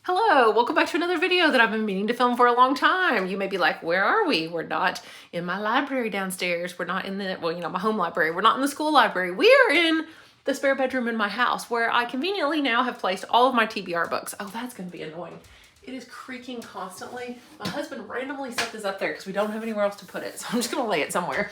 Hello, welcome back to another video that I've been meaning to film for a long time. You may be like, where are we? We're not in my library downstairs. We're not in the, my home library. We're not in the school library. We are in the spare bedroom in my house where I conveniently now have placed all of my TBR books. Oh, that's going to be annoying. It is creaking constantly. My husband randomly set this up there because we don't have anywhere else to put it. So I'm just going to lay it somewhere.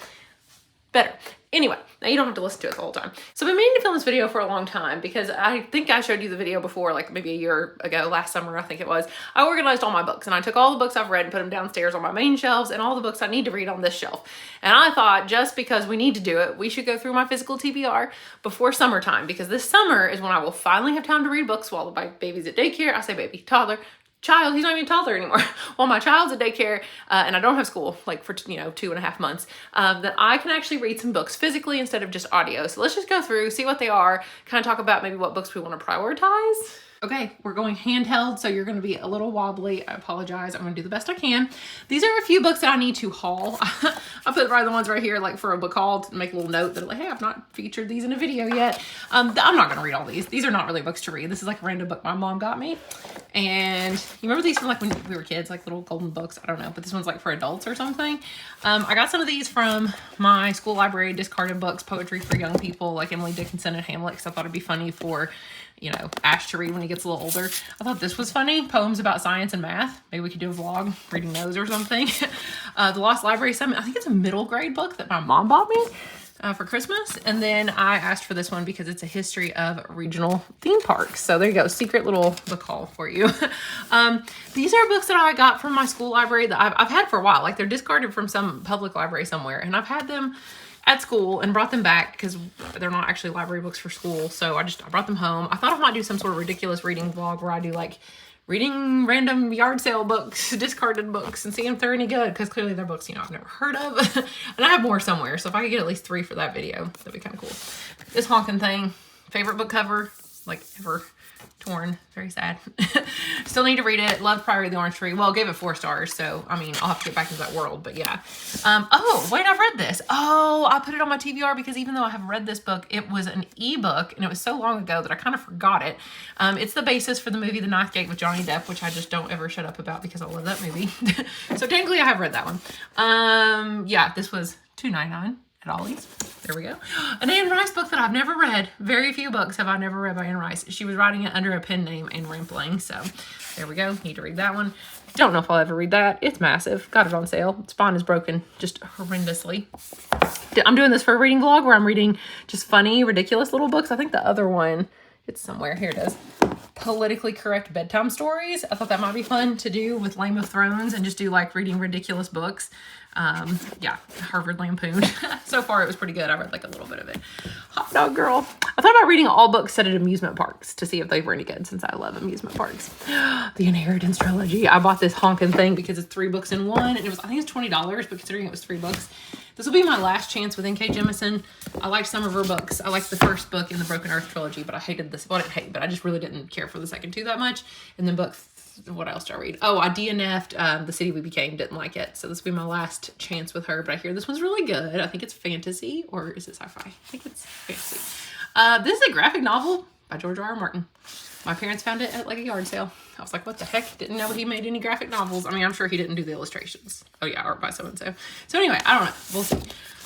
Better. Anyway, now you don't have to listen to it the whole time. So I've been meaning to film this video for a long time because I think I showed you the video before, like maybe a year ago, last summer, I think it was. I organized all my books and I took all the books I've read and put them downstairs on my main shelves and all the books I need to read on this shelf. And I thought just because we need to do it, we should go through my physical TBR before summertime because this summer is when I will finally have time to read books while my baby's at daycare. I say baby, toddler. Child, he's not even a toddler anymore. While my child's at daycare and I don't have school like for 2.5 months, that I can actually read some books physically instead of just audio. So let's just go through, see what they are, kind of talk about maybe what books we want to prioritize. Okay, we're going handheld, so you're going to be a little wobbly. I apologize. I'm going to do the best I can. These are a few books that I need to haul. I put the ones right here, like for a book haul, to make a little note that like, hey, I've not featured these in a video yet. I'm not going to read all these. These are not really books to read. This is like a random book my mom got me. And you remember these from like when we were kids, like little golden books? I don't know, but this one's like for adults or something. I got some of these from my school library, discarded books, poetry for young people, like Emily Dickinson and Hamlet, because I thought it'd be funny for Ash to read when he gets a little older. I thought this was funny. Poems about science and math. Maybe we could do a vlog reading those or something. The Lost Library Summit. I think it's a middle grade book that my mom bought me for Christmas. And then I asked for this one because it's a history of regional theme parks. So there you go. Secret little book haul for you. These are books that I got from my school library that I've had for a while. Like they're discarded from some public library somewhere. And I've had them at school and brought them back because they're not actually library books for school. So I brought them home. I thought I might do some sort of ridiculous reading vlog where I do like reading random yard sale books, discarded books, and see if they're any good because clearly they're books, I've never heard of. And I have more somewhere. So if I could get at least 3 for that video, that'd be kind of cool. This honking thing, favorite book cover, like ever. Torn, very sad. Still need to read it. Loved Priory of the Orange Tree. Well, gave it 4 stars, so I mean, I'll have to get back into that world, but yeah. Oh, wait, I've read this. Oh, I put it on my TBR because even though I have read this book, it was an ebook, and it was so long ago that I kind of forgot it. It's the basis for the movie The Ninth Gate with Johnny Depp, which I just don't ever shut up about because I love that movie. So technically, I have read that one. Yeah, this was $2.99 at Ollie's. There we go. An Anne Rice book that I've never read. Very few books have I never read by Anne Rice. She was writing it under a pen name, Anne Rampling. So there we go. Need to read that one. Don't know if I'll ever read that. It's massive. Got it on sale. Spine is broken just horrendously. I'm doing this for a reading vlog where I'm reading just funny, ridiculous little books. I think the other one, it's somewhere. Here it is. Politically correct bedtime stories. I thought that might be fun to do with Game of Thrones and just do like reading ridiculous books. Yeah, Harvard Lampoon. So far it was pretty good. I read like a little bit of it. Hot Dog Girl. I thought about reading all books set at amusement parks to see if they were any good since I love amusement parks. The Inheritance trilogy. I bought this honking thing because it's 3 books in one and I think it's $20, but considering it was 3 books, this will be my last chance with N.K. Jemisin. I liked some of her books. I liked the first book in the Broken Earth trilogy, but I hated this. Well, I didn't hate, but I just really didn't care for the second 2 that much. And then what else did I read? Oh, I DNF'd The City We Became. Didn't like it. So this will be my last chance with her. But I hear this one's really good. I think it's fantasy. Or is it sci-fi? I think it's fantasy. This is a graphic novel by George R.R. Martin. My parents found it at like a yard sale. I was like, what the heck? Didn't know he made any graphic novels. I mean, I'm sure he didn't do the illustrations. Oh yeah, art by so-and-so. So anyway, I don't know. We'll see.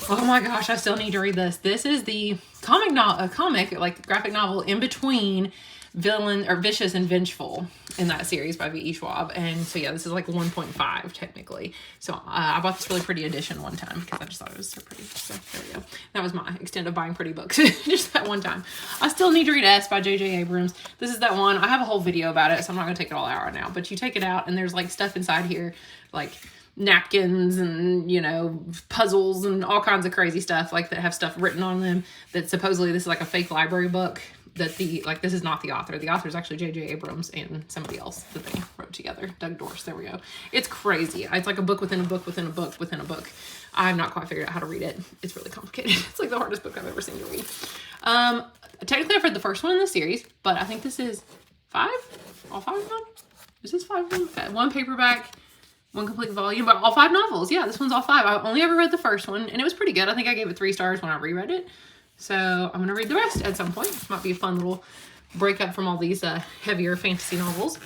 Oh my gosh, I still need to read this. This is the comic like graphic novel in between Vicious and Vengeful in that series by V.E. Schwab. And so yeah, this is like 1.5 technically. So I bought this really pretty edition one time because I just thought it was so pretty. So there we go. That was my extent of buying pretty books just that one time. I still need to read S by J.J. Abrams. This is that one. I have a whole video about it, so I'm not going to take it all out right now. But you take it out and there's like stuff inside here like napkins and puzzles and all kinds of crazy stuff like that have stuff written on them that supposedly this is like a fake library book that this is not the author. The author is actually J.J. Abrams and somebody else that they wrote together. Doug Dorse. There we go. It's crazy. It's like a book within a book within a book within a book. I've not quite figured out how to read it. It's really complicated. It's like the hardest book I've ever seen to read. Technically I've read the first one in the series, but I think this is 5? All 5 of them? Is this 5 of them? Okay. 1 paperback, 1 complete volume, but all 5 novels. Yeah, this one's all 5. I only ever read the first one, and it was pretty good. I think I gave it 3 stars when I reread it. So I'm going to read the rest at some point. Might be a fun little breakup from all these heavier fantasy novels.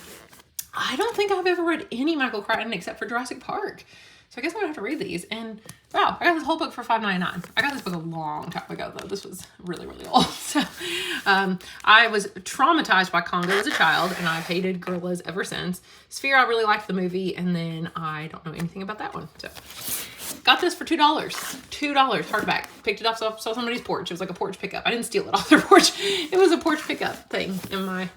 I don't think I've ever read any Michael Crichton except for Jurassic Park. So I guess I'm gonna have to read these. And wow, I got this whole book for $5.99. I got this book a long time ago though. This was really, really old. So I was traumatized by Congo as a child, and I've hated gorillas ever since. Sphere, I really liked the movie, and then I don't know anything about that one. So got this for $2. $2 hardback. Picked it up off somebody's porch. It was like a porch pickup. I didn't steal it off their porch. It was a porch pickup thing in my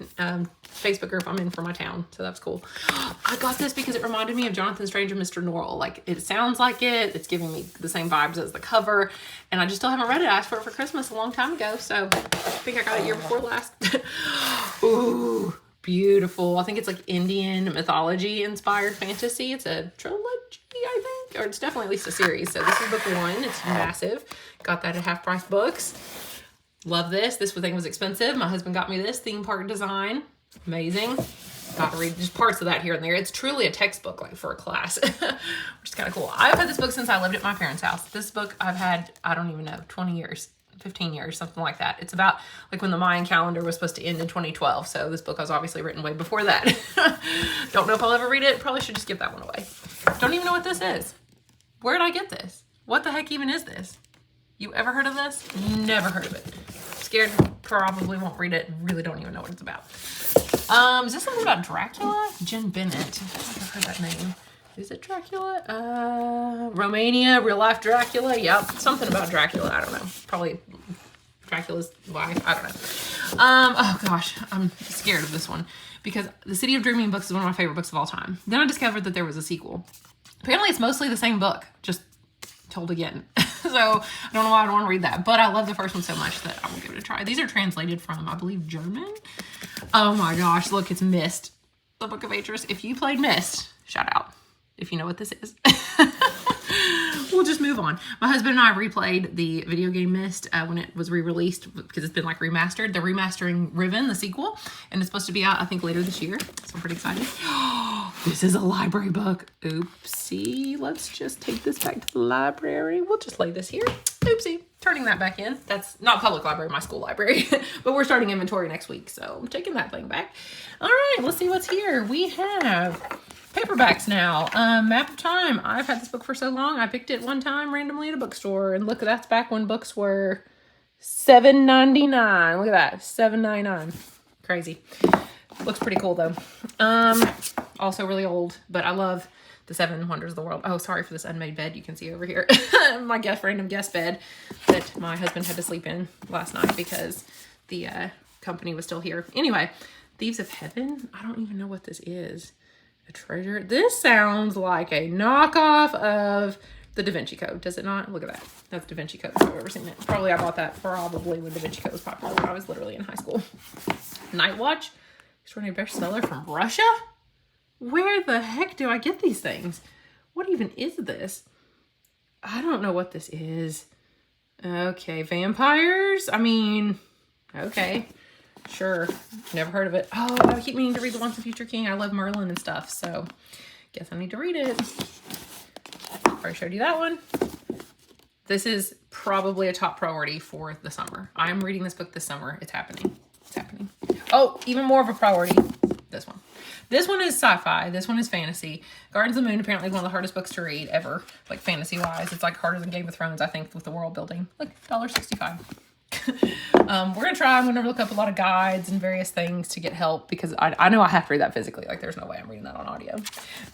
Facebook group I'm in for my town. So that's cool. I got this because it reminded me of Jonathan Strange and Mr. Norrell. Like, it sounds like it. It's giving me the same vibes as the cover. And I just still haven't read it. I asked for it for Christmas a long time ago. So I think I got it year before last. Ooh, beautiful. I think it's like Indian mythology inspired fantasy. It's a trilogy, I think, or it's definitely at least a series. So this is book 1. It's massive. Got that at Half Price Books. Love this. This thing was expensive. My husband got me this theme park design. Amazing. Got to read just parts of that here and there. It's truly a textbook, like for a class, which is kind of cool. I've had this book since I lived at my parents' house. This book I've had, I don't even know, 20 years, 15 years, something like that. It's about like when the Mayan calendar was supposed to end in 2012. So this book was obviously written way before that. Don't know if I'll ever read it. Probably should just give that one away. Don't even know what this is. Where did I get this? What the heck even is this? You ever heard of this? Never heard of it. Scared, probably won't read it. Really don't even know what it's about. Is this something about Dracula? Jen Bennett. I think I've heard that name. Is it Dracula? Romania, real life Dracula. Yep. Something about Dracula. I don't know. Probably Dracula's wife. I don't know. Oh gosh, I'm scared of this one because The City of Dreaming Books is one of my favorite books of all time. Then I discovered that there was a sequel. Apparently it's mostly the same book, just told again. So I don't know why I don't want to read that, but I love the first one so much that I will give it a try. These are translated from, I believe, German. Oh my gosh, look, it's Myst, the Book of Atris. If you played Myst, shout out if you know what this is. We'll just move on. My husband and I replayed the video game Myst when it was re-released because it's been like remastered. They're remastering Riven, the sequel, and it's supposed to be out, I think, later this year. So I'm pretty excited. This is a library book. Oopsie. Let's just take this back to the library. We'll just lay this here. Oopsie. Turning that back in. That's not public library, my school library. But we're starting inventory next week, so I'm taking that thing back. All right, let's see what's here. We have Paperbacks now. Map of Time. I've had this book for so long. I picked it one time randomly at a bookstore, and look, that's back when books were $7.99. Look at that, $7.99. Crazy. Looks pretty cool though. Also really old, but I love the 7 Wonders of the World. Oh, sorry for this unmade bed you can see over here. My random guest bed that my husband had to sleep in last night because the company was still here. Anyway, Thieves of Heaven. I don't even know what this is. A treasure. This sounds like a knockoff of the Da Vinci Code, does it not? Look at that. That's Da Vinci Code if I've ever seen it. Probably I bought that probably when Da Vinci Code was popular when I was literally in high school. Night Watch. Extraordinary bestseller from Russia? Where the heck do I get these things? What even is this? I don't know what this is. Okay, vampires? I mean, okay. Sure. Never heard of it. Oh, I keep meaning to read The Once and Future King. I love Merlin and stuff, so guess I need to read it. Already showed you that one. This is probably a top priority for the summer. I'm reading this book this summer. It's happening. It's happening. Oh, even more of a priority. This one. This one is sci-fi. This one is fantasy. Gardens of the Moon, apparently one of the hardest books to read ever, like fantasy-wise. It's like harder than Game of Thrones, I think, with the world building. Look, $1.65. We're going to try. I'm going to look up a lot of guides and various things to get help because I know I have to read that physically. Like, there's no way I'm reading that on audio. Ooh,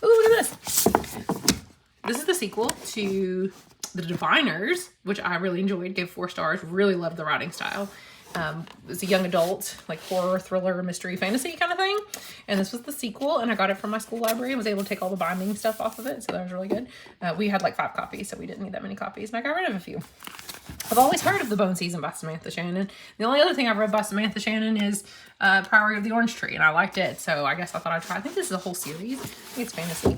look at this. This is the sequel to The Diviners, which I really enjoyed. Gave 4 stars. Really loved the writing style. It's a young adult, like horror, thriller, mystery, fantasy kind of thing. And this was the sequel, and I got it from my school library and was able to take all the binding stuff off of it. So that was really good. We had like 5 copies, so we didn't need that many copies. And I got rid of a few. I've always heard of The Bone Season by Samantha Shannon. The only other thing I've read by Samantha Shannon is Priory of the Orange Tree, and I liked it. So I guess I thought I'd try. I think this is a whole series. I think it's fantasy.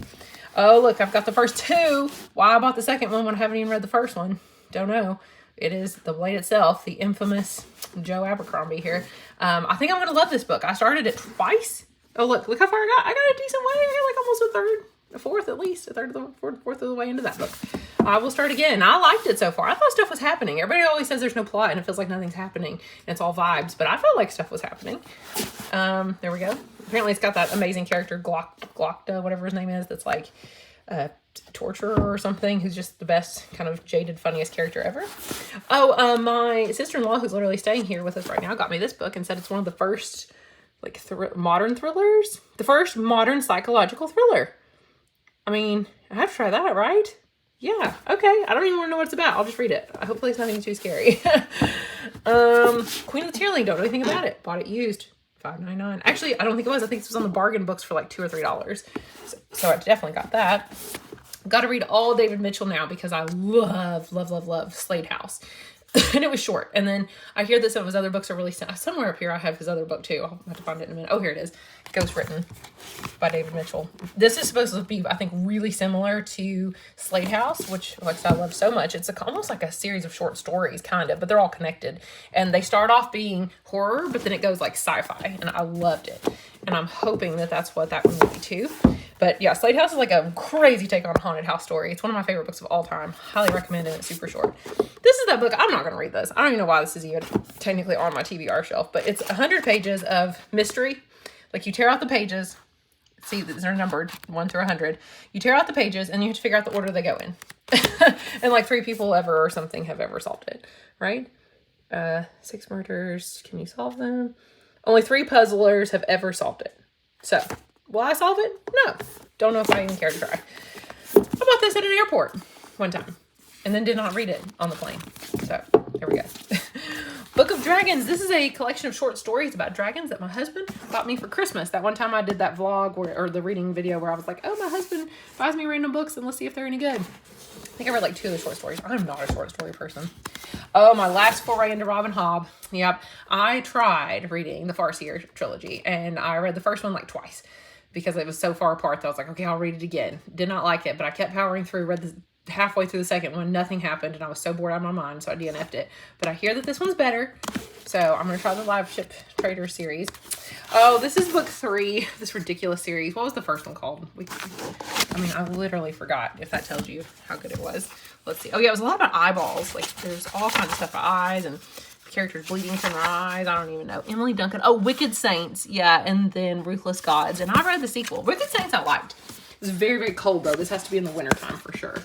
Oh, look, I've got the first 2. Why I bought the second one when I haven't even read the first one. Don't know. It is The Blade Itself, the infamous Joe Abercrombie here. I think I'm going to love this book. I started it twice. Oh, look how far I got. I got a decent way. I got like almost a third, a fourth at least, a third of the fourth of the way into that book. I will start again. I liked it so far. I thought stuff was happening. Everybody always says there's no plot and it feels like nothing's happening and it's all vibes, but I felt like stuff was happening. There we go. Apparently it's got that amazing character, Glockta, whatever his name is, that's like torturer or something, who's just the best kind of jaded, funniest character ever. Oh, my sister-in-law, who's literally staying here with us right now, got me this book and said it's one of the first like modern thrillers. The first modern psychological thriller. I mean, I have to try that, right? Yeah, okay. I don't even want to know what it's about. I'll just read it. Hopefully it's nothing too scary. Queen of the Tearling, don't know anything about it. Bought it used. $5.99. Actually, I don't think it was. I think this was on the bargain books for like $2 or $3. So I definitely got that. Got to read all David Mitchell now because I love Slade House. And it was short. And then I hear that some of his other books are really somewhere up here. I have his other book too. I'll have to find it in a minute. Oh, here it is. Ghost Written by David Mitchell. This is supposed to be, I think, really similar to Slade House, which I love so much. It's almost like a series of short stories, kind of, but they're all connected. And they start off being horror, but then it goes like sci-fi. And I loved it. And I'm hoping that that's what that one will be too. But yeah, Slade House is like a crazy take on a haunted house story. It's one of my favorite books of all time. Highly recommend it. It's super short. This is that book. I'm not going to read this. I don't even know why this is even technically on my TBR shelf, but it's 100 pages of mystery. Like you tear out the pages. See, they're numbered 1 through 100. You tear out the pages and you have to figure out the order they go in. And like 3 people ever or something have ever solved it, right? 6 murders. Can you solve them? Only 3 puzzlers have ever solved it. So, will I solve it? No. Don't know if I even care to try. I bought this at an airport one time and then did not read it on the plane. So, here we go. Book of Dragons. This is a collection of short stories about dragons that my husband bought me for Christmas. That one time I did that vlog or the reading video where I was like, oh, my husband buys me random books and let's see if they're any good. I think I read like 2 of the short stories. I'm not a short story person. Oh, my last foray into Robin Hobb. Yep. I tried reading the Farseer trilogy and I read the first one like twice because it was so far apart that I was like, okay, I'll read it again. Did not like it, but I kept powering through, read halfway through the second one, nothing happened, and I was so bored out of my mind, so I DNF'd it. But I hear that this one's better, so I'm going to try the Live Ship Trader series. Oh, this is book 3, this ridiculous series. What was the first one called? I literally forgot, if that tells you how good it was. Let's see. Oh, yeah, it was a lot about eyeballs. Like, there's all kinds of stuff about eyes, and characters bleeding from their eyes. I don't even know. Emily Duncan. Oh, Wicked Saints. Yeah, and then Ruthless Gods. And I read the sequel. Wicked Saints I liked. It's very, very cold, though. This has to be in the wintertime for sure.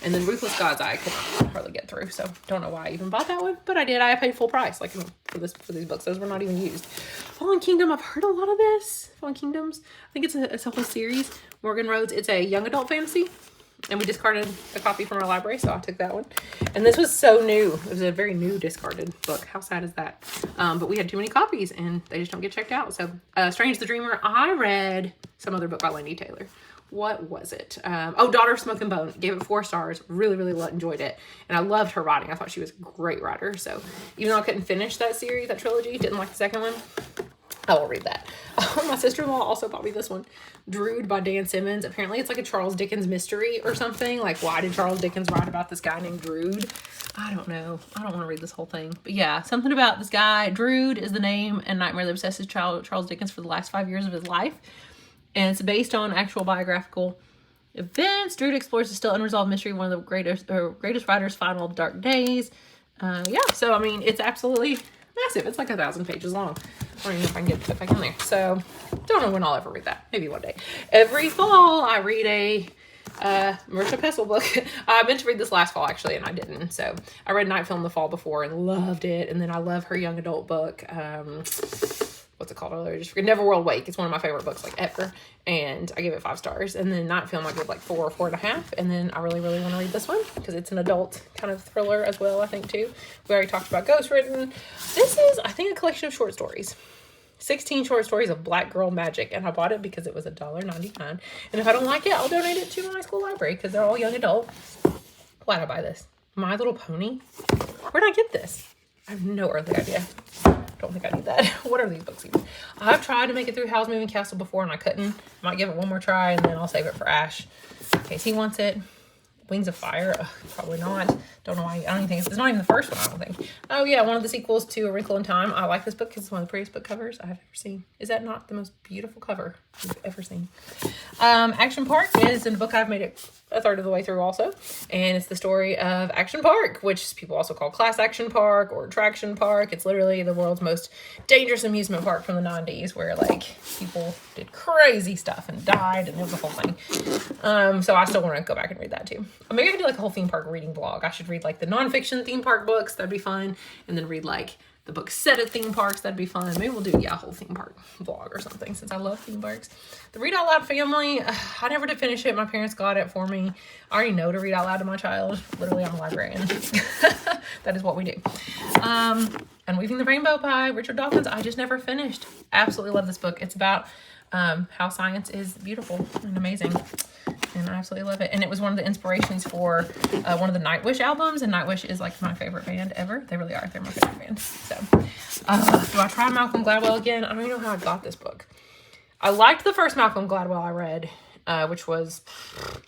And then Ruthless Gods I could not hardly get through, so don't know why I even bought that one, but I did. I paid full price, like for these books. Those were not even used. Fallen Kingdom, I've heard a lot of this. Fallen Kingdoms. I think it's a whole series. Morgan Rhodes. It's a young adult fantasy, and we discarded a copy from our library, so I took that one. And this was so new. It was a very new discarded book. How sad is that? But we had too many copies, and they just don't get checked out. So, Strange the Dreamer. I read some other book by Lindy Taylor. What was it? Daughter of Smoke and Bone. Gave it 4 stars. Really, really enjoyed it. And I loved her writing. I thought she was a great writer. So even though I couldn't finish that series, that trilogy, didn't like the second one, I will read that. My sister-in-law also bought me this one. Drood by Dan Simmons. Apparently it's like a Charles Dickens mystery or something. Like, why did Charles Dickens write about this guy named Drood? I don't know. I don't want to read this whole thing. But yeah, something about this guy. Drood is the name and nightmare that obsesses Charles Dickens for the last 5 years of his life. And it's based on actual biographical events. Drood explores the still unresolved mystery of one of the greatest writer's final dark days. So I mean, it's absolutely massive. It's like 1,000 pages long. I don't even know if I can get it back in there. So don't know when I'll ever read that. Maybe one day. Every fall I read a Marisha Pessel book. I meant to read this last fall actually, and I didn't. So I read Night Film the fall before and loved it. And then I love her young adult book. What's it called? I just forget. Neverworld Wake. It's one of my favorite books like ever. And I gave it 5 stars. And then Night Film I give like 4 or 4.5. And then I really, really want to read this one because it's an adult kind of thriller as well, I think too. We already talked about Ghost Written. This is, I think, a collection of short stories. 16 short stories of black girl magic. And I bought it because it was $1.99. And if I don't like it, I'll donate it to my school library because they're all young adult. Why did I buy this? My Little Pony? Where'd I get this? I have no earthly idea. Don't think I need that. What are these books even? I've tried to make it through Howl's Moving Castle before and I couldn't. Might give it one more try and then I'll save it for Ash in case he wants it. Wings of Fire? Ugh, probably not. Don't know why. I don't even think it's not even the first one, I don't think. Oh yeah, one of the sequels to A Wrinkle in Time. I like this book because it's one of the prettiest book covers I've ever seen. Is that not the most beautiful cover you've ever seen? Action Park is a book I've made it a third of the way through also. And it's the story of Action Park, which people also call Class Action Park or Attraction Park. It's literally the world's most dangerous amusement park from the 90s, where like people did crazy stuff and died, and it was a whole thing. So I still want to go back and read that too. Maybe I could do like a whole theme park reading vlog. I should read like the nonfiction theme park books. That'd be fun. And then read like the books set at theme parks. That'd be fun. Maybe we'll do, a whole theme park vlog or something, since I love theme parks. The Read Out Loud family, I never did finish it. My parents got it for me. I already know to read out loud to my child. Literally, I'm a librarian. That is what we do. Unweaving the Rainbow by Richard Dawkins, I just never finished. Absolutely love this book. It's about how science is beautiful and amazing. And I absolutely love it. And it was one of the inspirations for one of the Nightwish albums. And Nightwish is like my favorite band ever. They really are. They're my favorite band. So, do I try Malcolm Gladwell again? I don't even know how I got this book. I liked the first Malcolm Gladwell I read, which was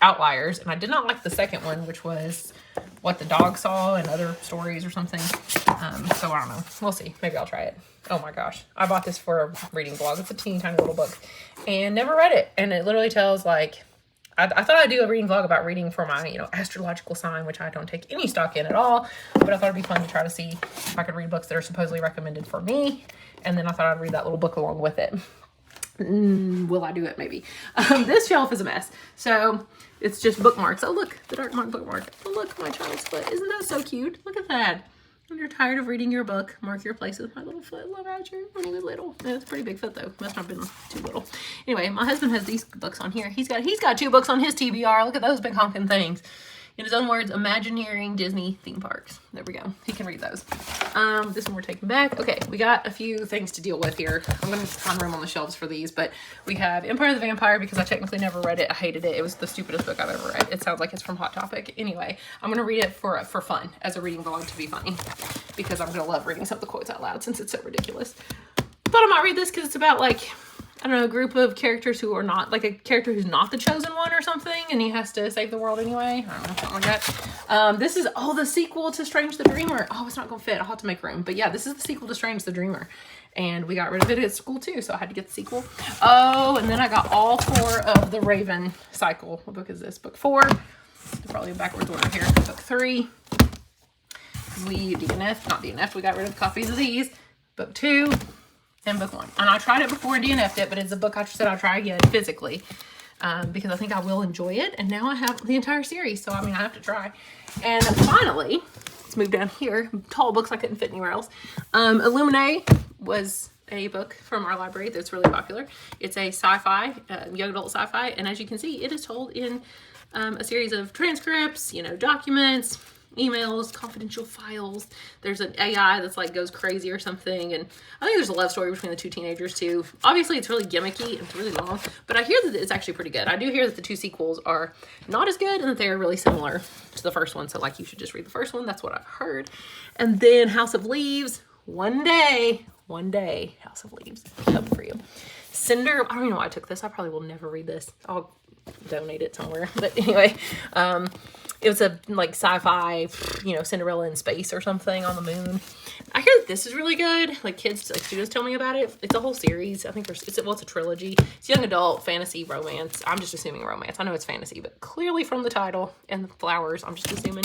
Outliers. And I did not like the second one, which was What the Dog Saw and Other Stories or something. So I don't know. We'll see. Maybe I'll try it. Oh my gosh. I bought this for a reading vlog. It's a teeny tiny little book. And never read it. And it literally tells like... I thought I'd do a reading vlog about reading for my, astrological sign, which I don't take any stock in at all. But I thought it'd be fun to try to see if I could read books that are supposedly recommended for me. And then I thought I'd read that little book along with it. Will I do it? Maybe. This shelf is a mess. So it's just bookmarks. Oh, look, the Dark Monk bookmark. Oh, look, my child's foot. Isn't that so cute? Look at that. When you're tired of reading your book, mark your place with my little foot. Love Archer when he was little. Yeah, it's a pretty big foot though. Must not have been too little. Anyway, my husband has these books on here. He's got 2 books on his TBR. Look at those big honking things. In his own words, Imagineering Disney theme parks. There we go. He can read those. This one we're taking back. Okay, we got a few things to deal with here. I'm going to find room on the shelves for these, but we have Empire of the Vampire because I technically never read it. I hated it. It was the stupidest book I've ever read. It sounds like it's from Hot Topic. Anyway, I'm going to read it for fun, as a reading vlog to be funny, because I'm going to love reading some of the quotes out loud since it's so ridiculous. Thought I might read this because it's about like, I don't know, a group of characters who are not, like a character who's not the chosen one or something, and he has to save the world anyway. I don't know, something like that. This is, the sequel to Strange the Dreamer. Oh, it's not gonna fit. I'll have to make room. But yeah, this is the sequel to Strange the Dreamer. And we got rid of it at school too, so I had to get the sequel. Oh, and then I got all 4 of the Raven cycle. What book is this? Book 4. Probably in backwards order here. Book 3. We we got rid of copies of these. Book 2. And book 1. And I tried it before and DNF'd it, but it's a book I said I'll try again physically because I think I will enjoy it. And now I have the entire series, so I have to try. And finally, let's move down here. Tall books I couldn't fit anywhere else. Illuminate was a book from our library that's really popular. It's a sci-fi, young adult sci-fi, and as you can see, it is told in a series of transcripts, documents, emails, confidential files. There's an AI that's like goes crazy or something, and I think there's a love story between the 2 teenagers too. Obviously it's really gimmicky and it's really long, but I hear that it's actually pretty good. I do hear that the 2 sequels are not as good and that they're really similar to the first one, so like you should just read the first one. That's what I've heard. And then House of Leaves, one day House of Leaves coming for you. Cinder, I don't even know why I took this. I probably will never read this. I'll donate it somewhere, but anyway, it was a like sci-fi, Cinderella in space or something on the moon. I hear that this is really good. Like students tell me about it. It's a whole series. I think it's a trilogy. It's young adult, fantasy, romance. I'm just assuming romance. I know it's fantasy, but clearly from the title and the flowers, I'm just assuming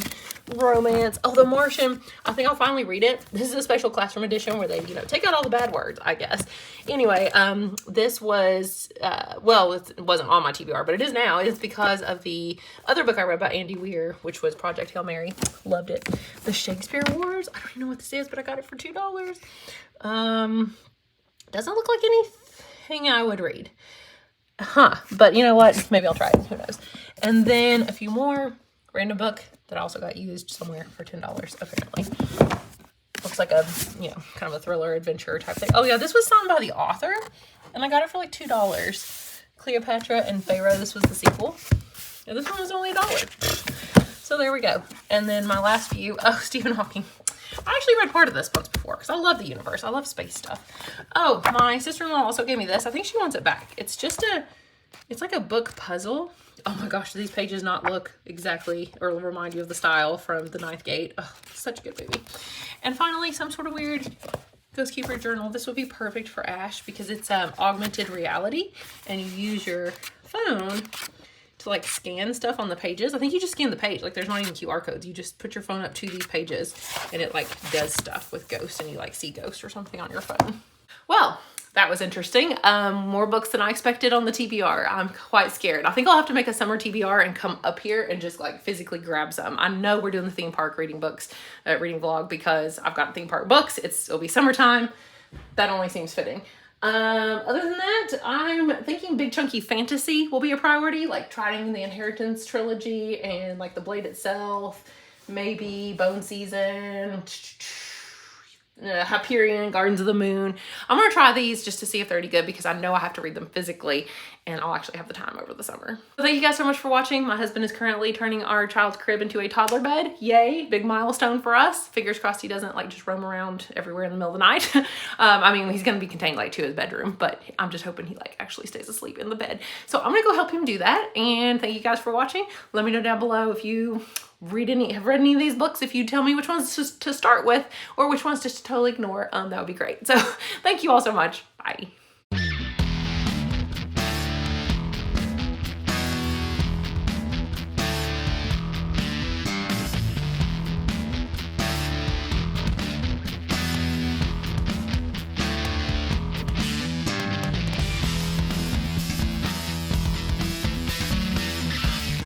romance. Oh, The Martian. I think I'll finally read it. This is a special classroom edition where they, take out all the bad words, I guess. Anyway, this was, it wasn't on my TBR, but it is now. It's because of the other book I read by Andy Weir, which was Project Hail Mary. Loved it. The Shakespeare Wars. I don't even know what this is, but I got it for $2. Doesn't look like anything I would read. But you know what? Maybe I'll try it. Who knows? And then a few more. Random book that I also got used somewhere for $10, apparently. Looks like a, kind of a thriller adventure type thing. Oh yeah, this was signed by the author, and I got it for like $2. Cleopatra and Pharaoh. This was the sequel. And this one was only $1. So there we go. And then my last few. Oh, Stephen Hawking. I actually read part of this once before because I love the universe. I love space stuff. Oh, my sister-in-law also gave me this. I think she wants it back. It's just it's like a book puzzle. Oh my gosh, do these pages not look exactly or remind you of the style from The Ninth Gate? Oh, such a good movie. And finally, some sort of weird Ghost Keeper journal. This would be perfect for Ash because it's augmented reality, and you use your phone to to like scan stuff on the pages. I think you just scan the page. Like there's not even QR codes. You just put your phone up to these pages and it like does stuff with ghosts and you like see ghosts or something on your phone. Well, that was interesting. More books than I expected on the TBR. I'm quite scared. I think I'll have to make a summer TBR and come up here and just like physically grab some. I know we're doing the theme park reading books, reading vlog because I've got theme park books. It'll be summertime. That only seems fitting. Other than that, I'm thinking big chunky fantasy will be a priority, like trying the Inheritance trilogy and like The Blade itself, maybe Bone Season, Hyperion, Gardens of the Moon. I'm gonna try these just to see if they're any good because I know I have to read them physically and I'll actually have the time over the summer. So thank you guys so much for watching. My husband is currently turning our child's crib into a toddler bed. Yay, big milestone for us. Fingers crossed he doesn't like just roam around everywhere in the middle of the night. I mean, he's gonna be contained like to his bedroom, but I'm just hoping he like actually stays asleep in the bed. So I'm gonna go help him do that. And thank you guys for watching. Let me know down below if you have read any of these books. If you tell me which ones to start with or which ones just to totally ignore, that would be great. So thank you all so much. Bye.